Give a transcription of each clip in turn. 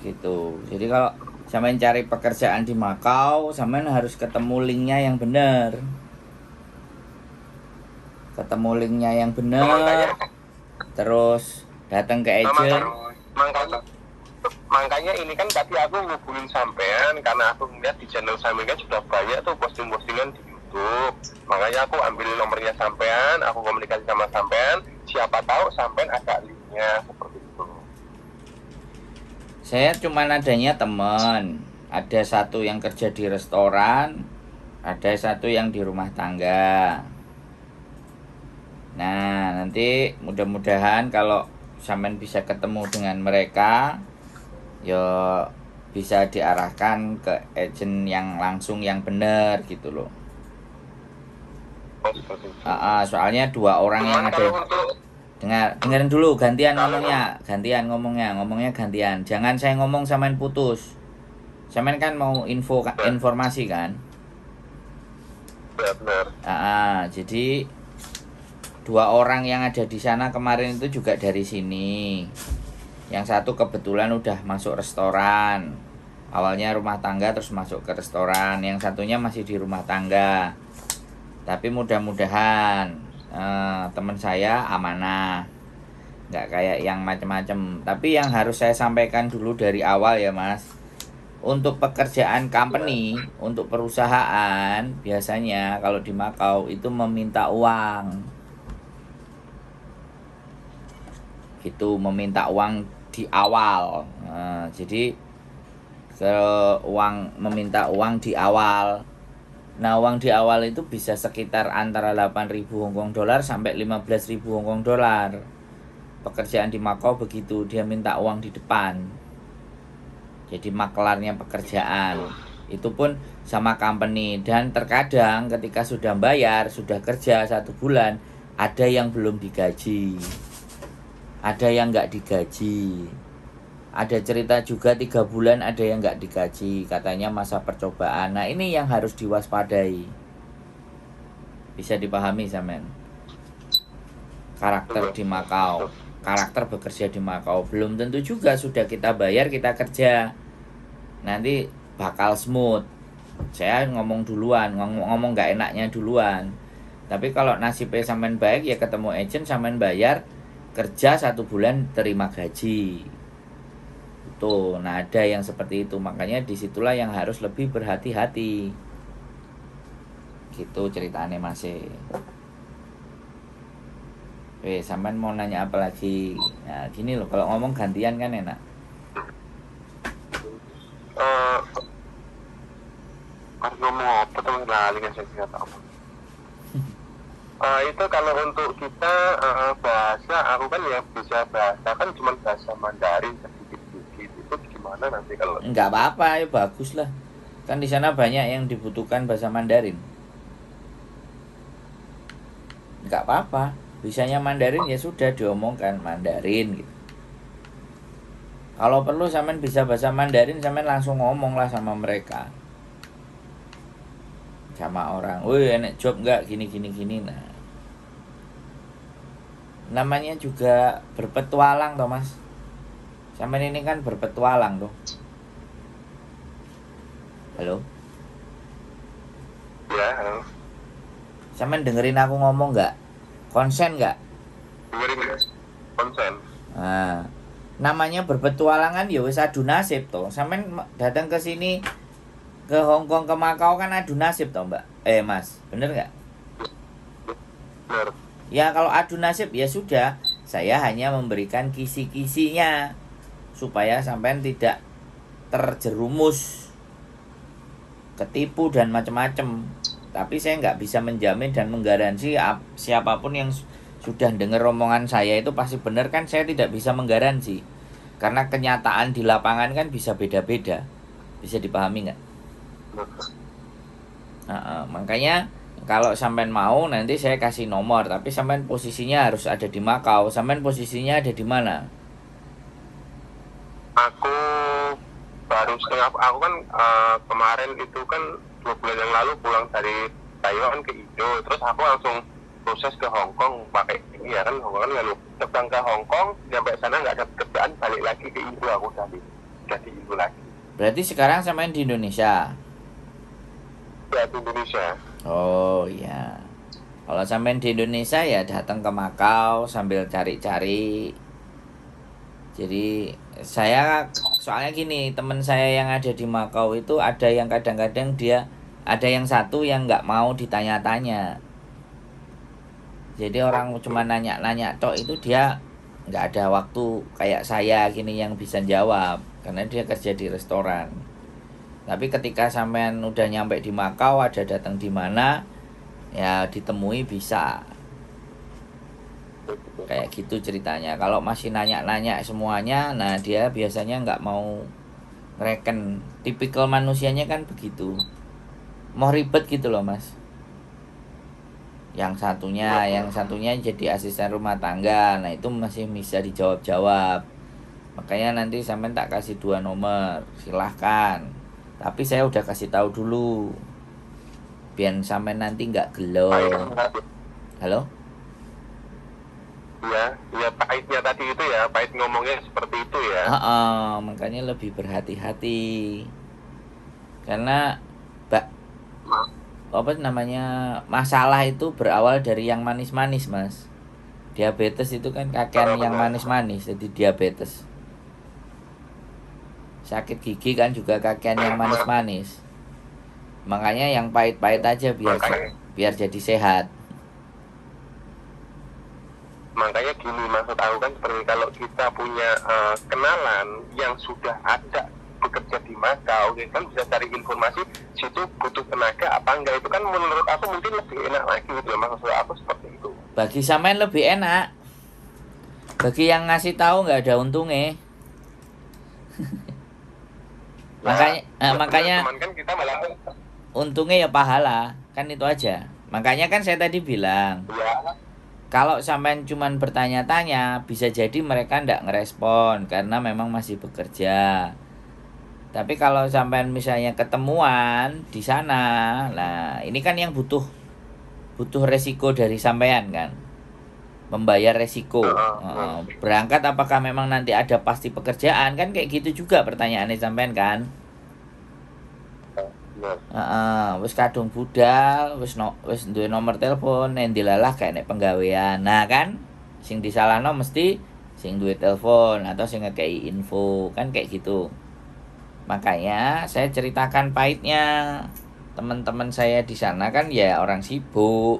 Gitu. Jadi kalau sampean cari pekerjaan di Makau, sampean harus ketemu linknya yang benar. Ketemu linknya yang benar, terus datang ke agent. Makanya ini kan tadi aku ngubungin sampean karena aku melihat di channel sampean kan sudah banyak tuh posting-postingan di YouTube. Makanya aku ambil nomornya sampean, aku komunikasi sama sampean, siapa tahu sampean ada linknya seperti itu. Saya cuma adanya teman, ada satu yang kerja di restoran, ada satu yang di rumah tangga. Nah, nanti mudah-mudahan kalau sampean bisa ketemu dengan mereka, ya bisa diarahkan ke agent yang langsung yang benar gitu loh. Oh, seperti itu. Soalnya dua orang yang ada. Dengerin dulu, gantian ngomongnya gantian. Jangan saya ngomong sampean putus. Sampean kan mau informasi kan? Benar. Jadi dua orang yang ada di sana kemarin itu juga dari sini. Yang satu kebetulan udah masuk restoran. Awalnya rumah tangga terus masuk ke restoran. Yang satunya masih di rumah tangga. Tapi mudah-mudahan teman saya amanah, nggak kayak yang macam-macam. Tapi yang harus saya sampaikan dulu dari awal ya Mas, untuk pekerjaan company, untuk perusahaan biasanya kalau di Makau itu meminta uang. Gitu, meminta uang di awal. Jadi meminta uang di awal. Nah, uang di awal itu bisa sekitar antara 8.000 Hongkong dolar sampai 15.000 Hongkong dolar. Pekerjaan di Makau begitu, dia minta uang di depan. Jadi maklarnya pekerjaan. Itu pun sama company. Dan terkadang ketika sudah bayar, sudah kerja 1 bulan, ada yang belum digaji. Ada yang nggak digaji. Ada cerita juga 3 bulan ada yang nggak digaji, katanya masa percobaan. Nah ini yang harus diwaspadai. Bisa dipahami Samen? Karakter di Makau, karakter bekerja di Makau belum tentu juga sudah kita bayar kita kerja nanti bakal smooth. Saya ngomong duluan, ngomong nggak enaknya duluan. Tapi kalau nasibnya Samen baik ya ketemu agent, Samen bayar, kerja 1 bulan terima gaji. Tuh, nah ada yang seperti itu, makanya disitulah yang harus lebih berhati-hati. Gitu ceritanya masih. Sampean mau nanya apa lagi? Nah gini loh, kalau ngomong gantian kan enak. Ngomong apa teman lali kan saya nggak tahu. Itu kalau untuk kita bahasa, aku kan ya bisa bahasa kan cuma bahasa Mandarin sedikit-sedikit. Itu gimana nanti kalau? Enggak apa-apa, ya bagus lah. Kan di sana banyak yang dibutuhkan bahasa Mandarin. Enggak apa-apa, bisanya Mandarin ya sudah diomongkan Mandarin gitu. Kalau perlu sampean bisa bahasa Mandarin, sampean langsung ngomong lah sama mereka. Sama orang, woi enak job enggak gini. Nah, namanya juga berpetualang toh Mas. Sampean ini kan berpetualang tuh. Halo? Ya, halo. Sampean dengerin aku ngomong enggak? Konsen enggak? Dengerin konsen. Nah, namanya berpetualangan ya wis adu nasib toh. Sampean datang ke sini ke Hong Kong, ke Makau kan adu nasib toh Mbak. Mas, bener nggak? Bener. Ya kalau adu nasib ya sudah, saya hanya memberikan kisi-kisinya supaya sampean tidak terjerumus, ketipu dan macam-macam. Tapi saya nggak bisa menjamin dan menggaransi siapapun yang sudah dengar omongan saya itu pasti benar, kan saya tidak bisa menggaransi. Karena kenyataan di lapangan kan bisa beda-beda. Bisa dipahami nggak? Makanya kalau sampean mau nanti saya kasih nomor, tapi sampean posisinya harus ada di Makau. Sampean posisinya ada di mana? Aku baru aku kan kemarin itu kan 2 bulan yang lalu pulang dari Taiwan ke Indo, terus aku langsung proses ke Hong Kong pakai Iya kan, Hongkong kan lalu terbang ke Hongkong, sampai sana nggak dapat kerjaan, balik lagi ke Indo, aku udah di Indo lagi. Berarti sekarang sampean di Indonesia. Ya di Indonesia. Oh iya. Kalau sampean di Indonesia ya datang ke Makau sambil cari-cari. Jadi saya soalnya gini, teman saya yang ada di Makau itu ada yang kadang-kadang dia ada yang satu yang nggak mau ditanya-tanya. Jadi orang cuma nanya-nanya tok itu dia nggak ada waktu kayak saya gini yang bisa jawab karena dia kerja di restoran. Tapi ketika sampean udah nyampe di Makau, ada datang di mana, ya ditemui bisa. Kayak gitu ceritanya. Kalau masih nanya-nanya semuanya, nah dia biasanya nggak mau ngereken. Tipikal manusianya kan begitu. Mau ribet gitu loh mas. Yang satunya jadi asisten rumah tangga. Nah itu masih bisa dijawab-jawab. Makanya nanti sampean tak kasih 2 nomor, silahkan. Tapi saya udah kasih tahu dulu, biar sampean nanti nggak gelo. Halo? Iya pahitnya tadi itu ya, pahit ngomongnya seperti itu ya. Makanya lebih berhati-hati. Karena apa namanya, masalah itu berawal dari yang manis-manis mas. Diabetes itu kan kakean yang manis-manis, jadi diabetes. Sakit gigi kan juga kakean yang manis-manis. Makanya yang pahit-pahit aja biar jadi sehat. Makanya gini, maksud aku kan seperti kalau kita punya kenalan yang sudah ada bekerja di Makau, kan bisa cari informasi situ butuh tenaga apa enggak, itu kan menurut aku mungkin lebih enak lagi gitu loh, maksud aku seperti itu. Bagi sampean lebih enak. Bagi yang ngasih tahu nggak ada untungnya. Makanya kan kita malah untungnya ya pahala, kan itu aja. Makanya kan saya tadi bilang, ya. kalau sampean cuman bertanya-tanya, bisa jadi mereka ndak ngerespon karena memang masih bekerja. Tapi kalau sampean misalnya ketemuan di sana, nah ini kan yang butuh resiko dari sampean kan, membayar resiko. Berangkat apakah memang nanti ada pasti pekerjaan, kan kayak gitu juga pertanyaannya sampean kan. Wis kadung budal, wis duwe nomor telepon, nek dilalah kayak nek penggawean. Nah kan sing disalahno mesti sing duwe telepon atau sing ngekei info, kan kayak gitu. Makanya saya ceritakan pahitnya. Teman-teman saya di sana kan ya orang sibuk.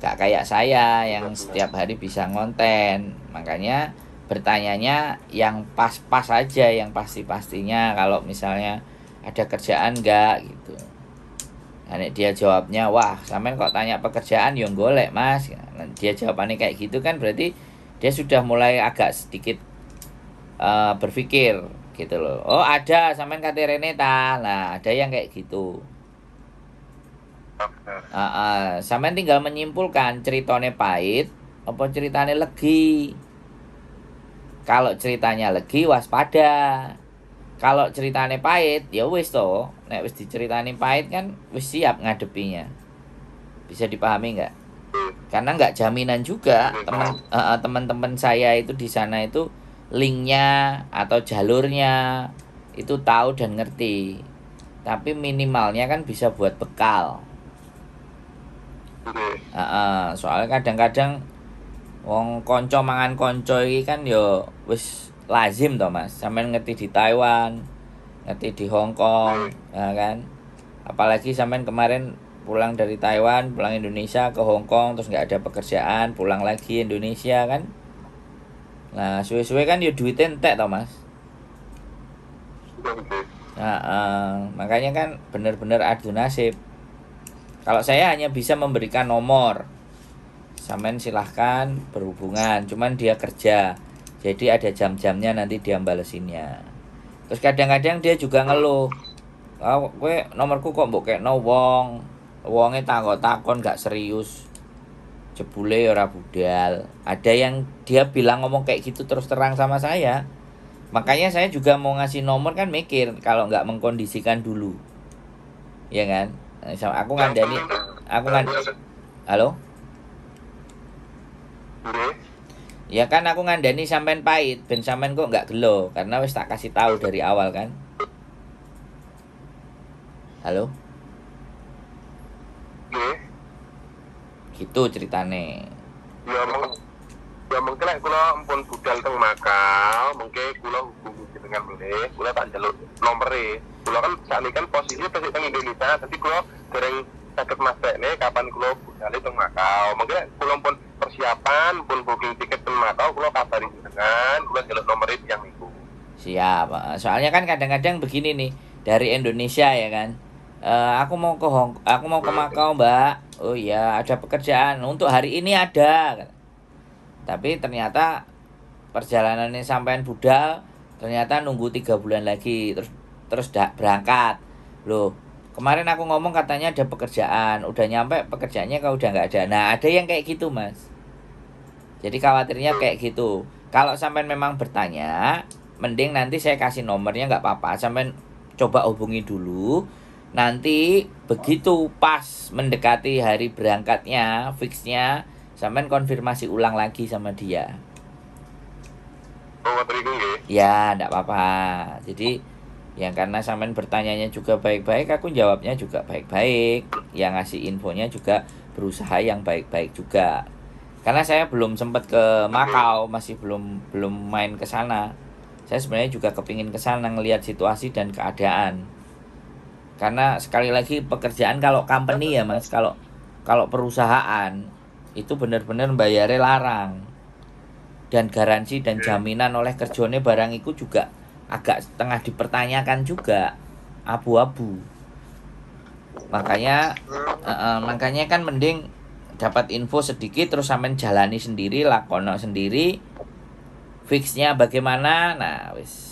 Gak kayak saya yang setiap hari bisa ngonten. Makanya bertanyanya yang pas-pas aja, yang pasti-pastinya. Kalau misalnya ada kerjaan enggak gitu. Nah, dia jawabnya, wah sampean kok tanya pekerjaan yang golek mas. Nah, dia jawabannya kayak gitu kan berarti dia sudah mulai agak sedikit berpikir gitu loh. Oh ada sampean kate Rene ta. Nah ada yang kayak gitu. Sampean tinggal menyimpulkan ceritanya pahit apa ceritanya legi. Kalau ceritanya legi waspada. Kalau ceritanya pahit ya wis to, nek wis diceritani pahit kan wis siap ngadepinya. Bisa dipahami nggak? Karena nggak jaminan juga teman-teman saya itu di sana itu linknya atau jalurnya itu tahu dan ngerti. Tapi minimalnya kan bisa buat bekal. Soalnya kadang-kadang wong konco mangan konco iki kan yo wis lazim toh mas, sampean ngerti di Taiwan, ngerti di Hong Kong, ya kan. Apalagi sampean kemarin pulang dari Taiwan, pulang Indonesia ke Hong Kong, terus nggak ada pekerjaan, pulang lagi Indonesia kan. Nah suwe-suwe kan yo duitnya entek toh mas. Makanya kan bener-bener adu nasib. Kalau saya hanya bisa memberikan nomor, sampean silahkan berhubungan, cuman dia kerja. Jadi ada jam-jamnya nanti dia balesinnya. Terus kadang-kadang dia juga ngeluh. Kowe nomorku kok mbok kekno wonge takon gak serius. Jebule ora budal. Ada yang dia bilang ngomong kayak gitu terus terang sama saya. Makanya saya juga mau ngasih nomor kan mikir kalau nggak mengkondisikan dulu. Ya kan? Aku ngandani. Halo? Nggih. Ya kan aku ngandani sampean pahit, ben sampean kok nggak gelo, karena wis tak kasih tahu dari awal kan. Halo, Nggih. gitu ceritane. Ya mungkin lek kula ampun budal teng Makau, mungkin kula hubungi dengan meneh, kula tak njaluk nomere. Kula kan sakniki kan posisi tesih teng Indonesia, dadi kula dereng saged mastekne kapan kula budal teng Makau. Mungkin lek kula pun persiapan, pun booking tiket teng Makau, kula kabari jenengan, kula njaluk nomere tiyang niku. Siap. Soalnya kan kadang-kadang begini nih, dari Indonesia ya kan. Aku mau ke Makau, Mbak. Oh iya, ada pekerjaan untuk hari ini ada. Tapi ternyata perjalanannya sampean budal, ternyata nunggu 3 bulan lagi terus berangkat. Loh, kemarin aku ngomong katanya ada pekerjaan, udah nyampe pekerjaannya kau udah nggak ada. Nah, ada yang kayak gitu, Mas. Jadi khawatirnya kayak gitu. Kalau sampean memang bertanya, mending nanti saya kasih nomornya, nggak apa-apa. Sampean coba hubungi dulu. Nanti begitu pas mendekati hari berangkatnya, fixnya, sampean konfirmasi ulang lagi sama dia. Oh, ngoten niku nggih. Ya, nggak apa-apa. Jadi, yang karena sampean bertanyanya juga baik-baik, aku jawabnya juga baik-baik. Yang ngasih infonya juga berusaha yang baik-baik juga. Karena saya belum sempat ke Makau, masih belum main ke sana. Saya sebenarnya juga kepingin ke sana ngelihat situasi dan keadaan. Karena sekali lagi pekerjaan kalau company ya Mas, kalau perusahaan itu benar-benar bayarnya larang. Dan garansi dan jaminan oleh kerjone barang itu juga agak setengah dipertanyakan juga, abu-abu. Makanya kan mending dapat info sedikit terus sampean jalani sendiri, lakono sendiri, fixnya bagaimana. Nah wis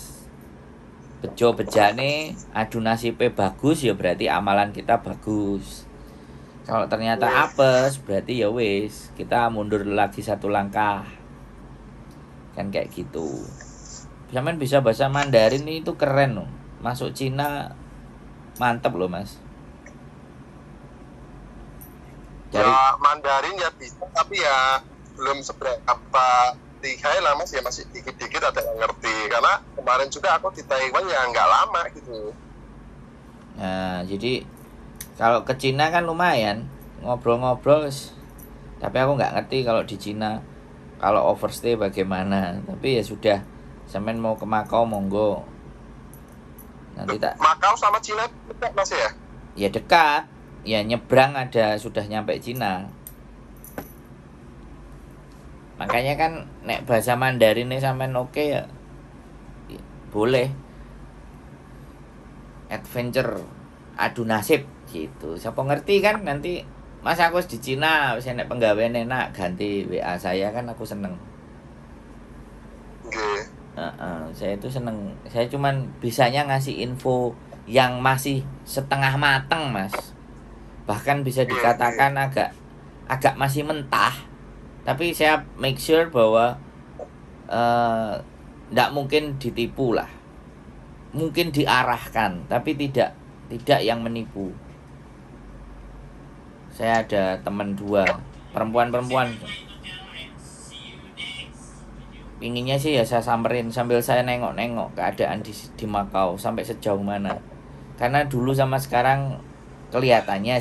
bejo bejane adu nasibe bagus ya berarti amalan kita bagus. Kalau ternyata apes berarti ya wis kita mundur lagi 1 langkah. Kan kayak gitu. Sampean bisa bahasa Mandarin itu keren loh. Masuk Cina mantep loh Mas. Ya Mandarin ya bisa, tapi ya belum seberapa lihai lah Mas, ya masih dikit-dikit ada yang ngerti. Karena kemarin juga aku di Taiwan ya nggak lama gitu. Nah, jadi kalau ke Cina kan lumayan ngobrol-ngobrol, tapi aku nggak ngerti kalau di Cina kalau overstay bagaimana. Tapi ya sudah, sampean mau ke Makau monggo. Nanti tak. Makau sama Cina dekat Mas ya? Ya dekat, ya nyebrang ada sudah nyampe Cina. Makanya kan nek bahasa Mandarin nih sampean oke ya, boleh. Adventure adu nasib gitu. Siapa ngerti kan nanti Mas aku di Cina wis enek penggawean enak ganti WA saya kan aku seneng. Nggih. Saya itu seneng. Saya cuman bisanya ngasih info yang masih setengah mateng, Mas. Bahkan bisa dikatakan agak masih mentah. Tapi saya make sure bahwa nggak mungkin ditipu lah. Mungkin diarahkan, tapi tidak yang menipu. Saya ada teman 2 perempuan. Pinginnya sih ya saya samperin sambil saya nengok-nengok keadaan di Makau sampai sejauh mana. Karena dulu sama sekarang kelihatannya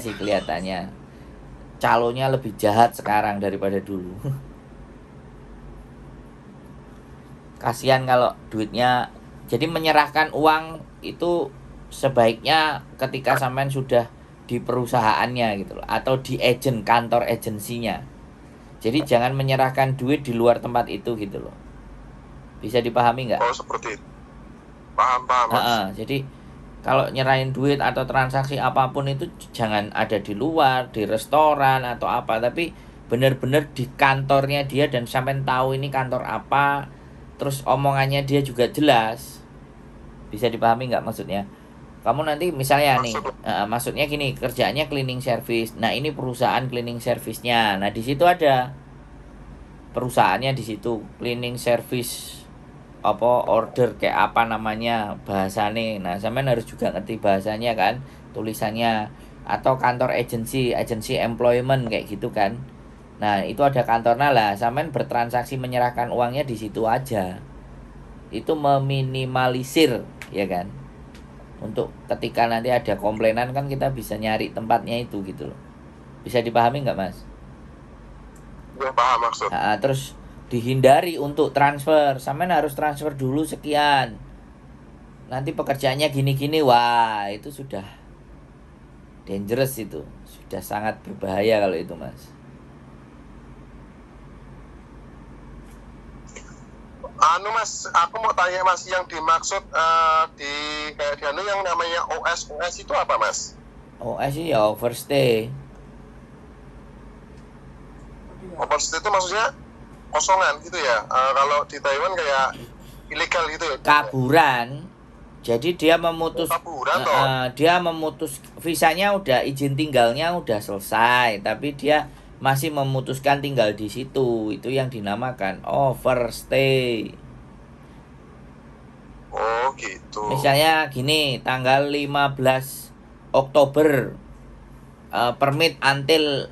calonnya lebih jahat sekarang daripada dulu. Kasihan kalau duitnya. Jadi menyerahkan uang itu sebaiknya ketika sampean sudah di perusahaannya gitu loh, atau di kantor agensinya. Jadi jangan menyerahkan duit di luar tempat itu gitu loh. Bisa dipahami nggak? Oh seperti itu. Paham Mas. Jadi kalau nyerahin duit atau transaksi apapun itu jangan ada di luar, di restoran atau apa, tapi benar-benar di kantornya dia dan sampean tahu ini kantor apa, terus omongannya dia juga jelas. Bisa dipahami nggak maksudnya? Kamu nanti misalnya nih, maksudnya gini, kerjaannya cleaning service. Nah ini perusahaan cleaning service-nya. Nah di situ ada perusahaannya di situ cleaning service order kayak apa namanya bahasanya. Nah sampean harus juga ngerti bahasanya kan, tulisannya, atau kantor agency employment kayak gitu kan. Nah, itu ada kantornya lah. Sampean bertransaksi menyerahkan uangnya di situ aja. Itu meminimalisir, ya kan? Untuk ketika nanti ada komplainan kan kita bisa nyari tempatnya itu gitu loh. Bisa dipahami nggak, Mas? Ya paham maksud. Terus dihindari untuk transfer. Sampean harus transfer dulu sekian. Nanti pekerjaannya gini-gini. Wah, itu sudah dangerous itu. Sudah sangat berbahaya kalau itu, Mas. Anu Mas, aku mau tanya Mas, yang dimaksud di kayak di anu yang namanya OS itu apa Mas? OS sih ya overstay. Overstay itu maksudnya kosongan gitu ya? Kalau di Taiwan kayak ilegal gitu ya? Kaburan. Jadi dia memutus Kaburan toh? dia memutus visanya udah, izin tinggalnya udah selesai, tapi dia masih memutuskan tinggal di situ. Itu yang dinamakan overstay. Oh gitu. Misalnya gini, tanggal 15 Oktober, permit until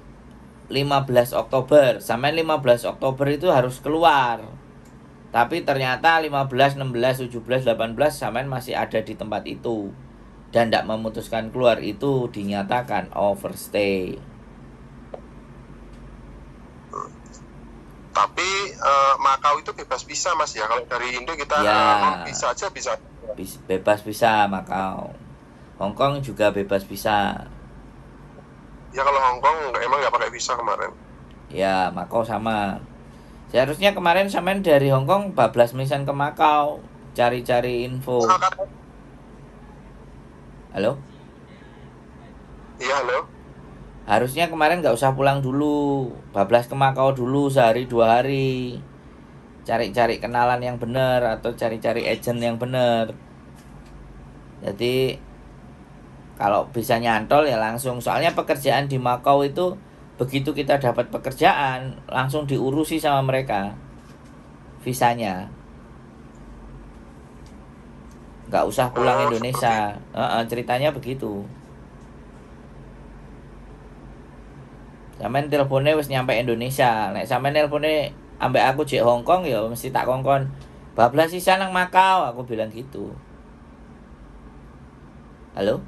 15 Oktober. Sampai 15 Oktober itu harus keluar. Tapi ternyata 15, 16, 17, 18 sampean masih ada di tempat itu dan tidak memutuskan keluar, itu dinyatakan overstay. Tapi Makau itu bebas visa Mas ya? Kalau dari Indo kita Ya. bisa aja bisa. Bebas visa Makau. Hongkong juga bebas visa. Ya kalau Hongkong emang nggak pakai visa kemarin. Ya, Makau sama. Seharusnya kemarin sampean dari Hongkong bablas misan ke Makau, cari-cari info. Halo? Iya halo. Harusnya kemarin nggak usah pulang dulu, bablas ke Makau dulu sehari 2 hari, cari-cari kenalan yang benar atau cari-cari agent yang benar. Jadi kalau bisa nyantol ya langsung, soalnya pekerjaan di Makau itu begitu kita dapat pekerjaan langsung diurusi sama mereka visanya, nggak usah pulang Indonesia. Ceritanya begitu. Sampeyan teleponnya wis nyampe Indonesia. Nek sampeyan teleponnya ambek aku jek Hongkong ya mesti tak kongkon bablas sisa nang Makau, aku bilang gitu. Halo?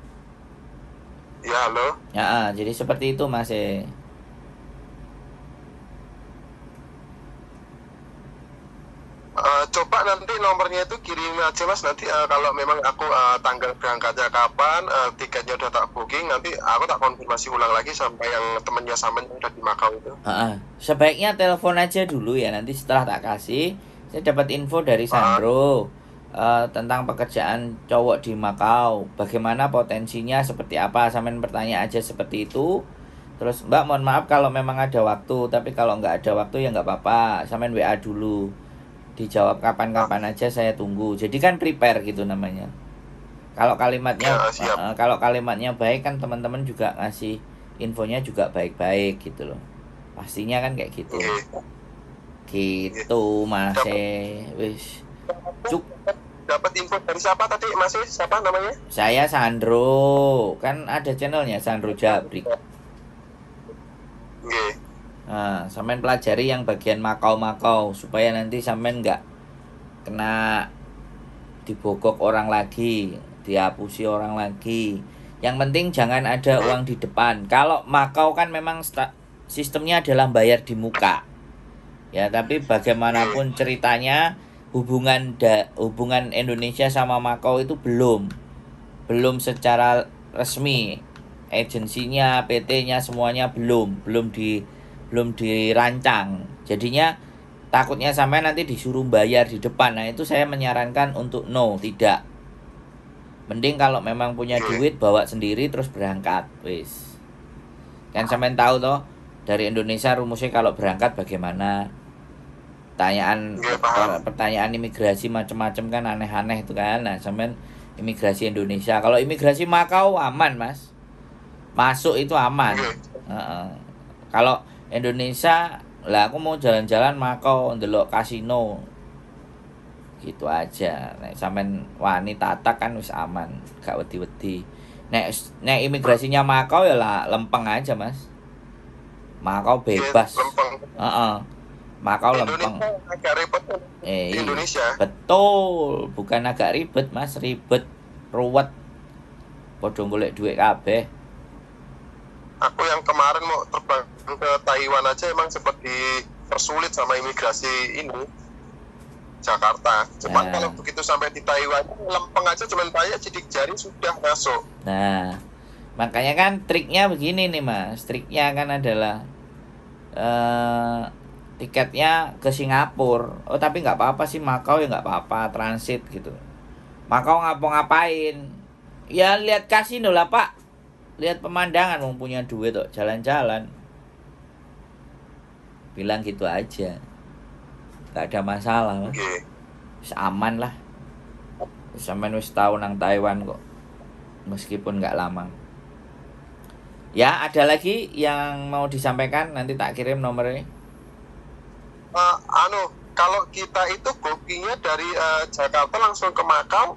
Ya halo. Jadi seperti itu Mas. Coba nanti nomornya itu kirim aja Mas, nanti kalau memang aku tanggal berangkatnya kapan, tiketnya udah tak booking, nanti aku tak konfirmasi ulang lagi sampai yang temennya sampean yang udah di Makau itu. Sebaiknya telepon aja dulu ya, nanti setelah tak kasih saya dapat info dari Sandro tentang pekerjaan cowok di Makau, bagaimana potensinya, seperti apa. Sampean bertanya aja seperti itu. Terus Mbak mohon maaf kalau memang ada waktu, tapi kalau nggak ada waktu ya nggak apa-apa, sampean WA dulu, dijawab kapan-kapan aja, saya tunggu. Jadi kan prepare gitu namanya. Kalau kalimatnya kalau kalimatnya baik kan teman-teman juga ngasih infonya juga baik-baik gitu loh. Pastinya kan kayak gitu. Gitu Mas. Wis. Dapat info dari siapa tadi Mas? Siapa namanya? Saya Sandro. Kan ada channelnya Sandro Jabrik. Sampean pelajari yang bagian Makau supaya nanti sampean nggak kena dibogok orang lagi, dihapusi orang lagi. Yang penting jangan ada uang di depan. Kalau Makau kan memang sistemnya adalah bayar di muka. Ya, tapi bagaimanapun ceritanya hubungan Indonesia sama Makau itu belum secara resmi. Agensinya, PT-nya semuanya belum dirancang. Jadinya takutnya sampai nanti disuruh bayar di depan. Nah, itu saya menyarankan untuk tidak. Mending kalau memang punya duit bawa sendiri terus berangkat, wis. Kan sampean tahu toh, dari Indonesia rumusnya kalau berangkat bagaimana? Pertanyaan imigrasi macam-macam kan aneh-aneh itu kan. Nah, sampean imigrasi Indonesia. Kalau imigrasi Makau aman, Mas. Masuk itu aman. Kalau Indonesia lah, aku mau jalan-jalan Makau ndelok kasino gitu aja. Nek sampean wani tatak kan wis aman, gak wedi-wedi. Nek imigrasinya Makau ya lah lempeng aja Mas. Makau bebas. Lempeng. Heeh. Makau lempeng. Indonesia agak repot di Indonesia. Betul, bukan agak ribet Mas, ribet, ruwet. Padha golek duit kabeh. Aku yang kemarin mau terbang ke Taiwan aja emang sempat dipersulit sama imigrasi ini Jakarta. Cuman kalau begitu sampai di Taiwan, lempeng aja cuman bayar sidik jari sudah masuk. Nah, makanya kan triknya begini nih Mas. Triknya kan adalah tiketnya ke Singapura. Oh tapi nggak apa-apa sih, Makau ya nggak apa-apa, transit gitu. Makau ngapain? Ya lihat kasino lah Pak. Lihat pemandangan, mau punya duit kok, jalan-jalan. Bilang gitu aja. Gak ada masalah Mas. Okay. Wis aman lah. Sampeyan wis tau nang Taiwan kok. Meskipun nggak lama. Ya, ada lagi yang mau disampaikan, nanti tak kirim nomornya. Kalau kita itu bookingnya dari Jakarta langsung ke Makau,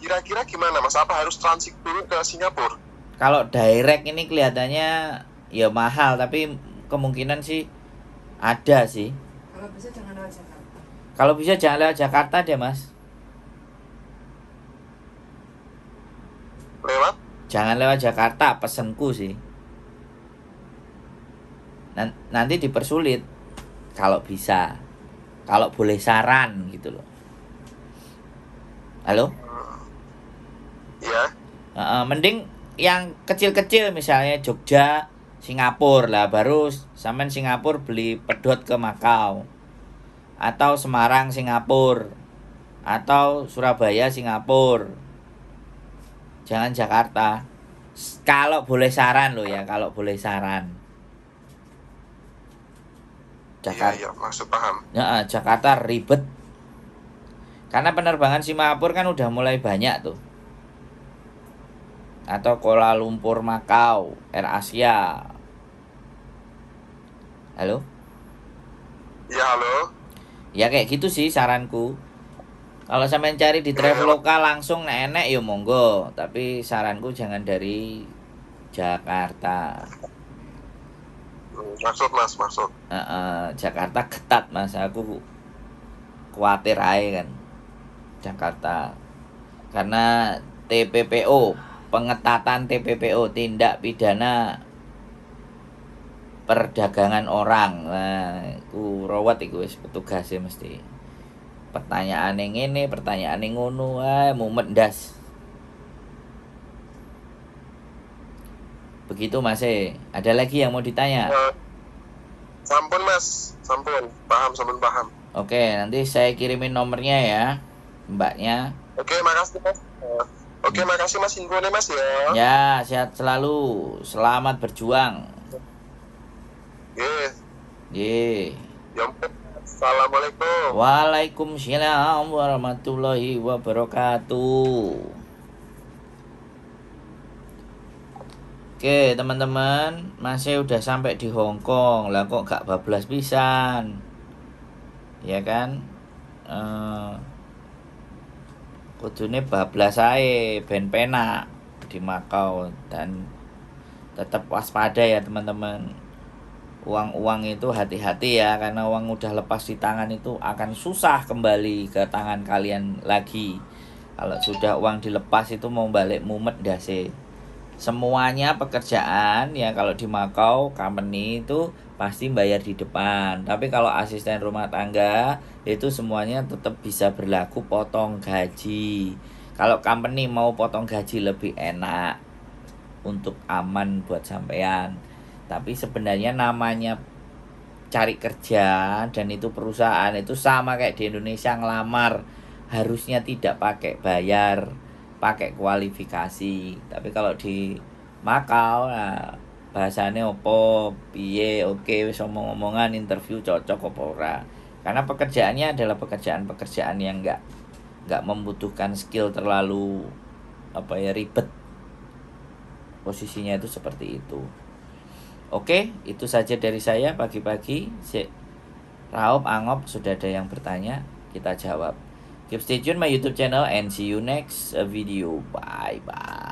kira-kira gimana Mas? Apa harus transit dulu ke Singapura? Kalau direct ini kelihatannya ya mahal, tapi kemungkinan sih ada sih. Kalau bisa jangan lewat Jakarta. Kalau bisa jangan lewat Jakarta deh Mas. Lewat? Jangan lewat Jakarta, pesenku sih. Nanti dipersulit kalau bisa. Kalau boleh saran gitu loh. Halo? Iya. Mending yang kecil-kecil, misalnya Jogja, Singapura lah, baru sampean Singapura beli pedot ke Makau. Atau Semarang Singapura. Atau Surabaya Singapura. Jangan Jakarta. Kalau boleh saran loh ya, kalau boleh saran. Jakarta. Iya, maksud paham. Ya, Jakarta ribet. Karena penerbangan Singapura kan udah mulai banyak tuh. Atau Kuala Lumpur Makau, AirAsia. Halo? Ya, halo. Ya kayak gitu sih saranku. Kalau sampean cari di Traveloka langsung enek ya monggo, tapi saranku jangan dari Jakarta. Maksud. Jakarta ketat Mas, aku khawatir aja kan Jakarta. Karena TPPO, pengetatan TPPO, tindak pidana perdagangan orang. Nah, iku rawat iku wis petugasnya mesti. Pertanyaan yang ini, pertanyaan yang ngono, mumet ndas. Begitu Mas. Ada lagi yang mau ditanya? Sampun Mas, sampun. Paham. Oke, nanti saya kirimin nomornya ya, mbaknya. Oke, makasih Mas. Oke, makasih Mas infonya Mas ya. Ya, sehat selalu. Selamat berjuang. Ye. Ya, Assalamualaikum. Waalaikumsalam warahmatullahi wabarakatuh. Oke teman-teman, masih udah sampai di Hong Kong. Lah kok gak bablas pisan, ya kan? Kudune bablas ae ben penak di Makau. Dan tetap waspada ya teman-teman. Uang itu hati-hati ya, karena uang udah lepas di tangan itu akan susah kembali ke tangan kalian lagi. Kalau sudah uang dilepas itu mau balik mumet dah sih. Semuanya pekerjaan ya, kalau di Makau company itu pasti bayar di depan. Tapi kalau asisten rumah tangga itu semuanya tetap bisa berlaku potong gaji. Kalau company mau potong gaji lebih enak untuk aman buat sampean. Tapi sebenarnya namanya cari kerja dan itu perusahaan itu sama kayak di Indonesia ngelamar, harusnya tidak pakai bayar, pakai kualifikasi. Tapi kalau di Makau nah, bahasanya opo piye oke wis omong-omongan interview cocok opo ora. Karena pekerjaannya adalah pekerjaan yang enggak membutuhkan skill terlalu ribet. Posisinya itu seperti itu. Oke, itu saja dari saya pagi-pagi. Raup, Angop, sudah ada yang bertanya, kita jawab. Keep stay tune my YouTube channel and see you next video. Bye bye.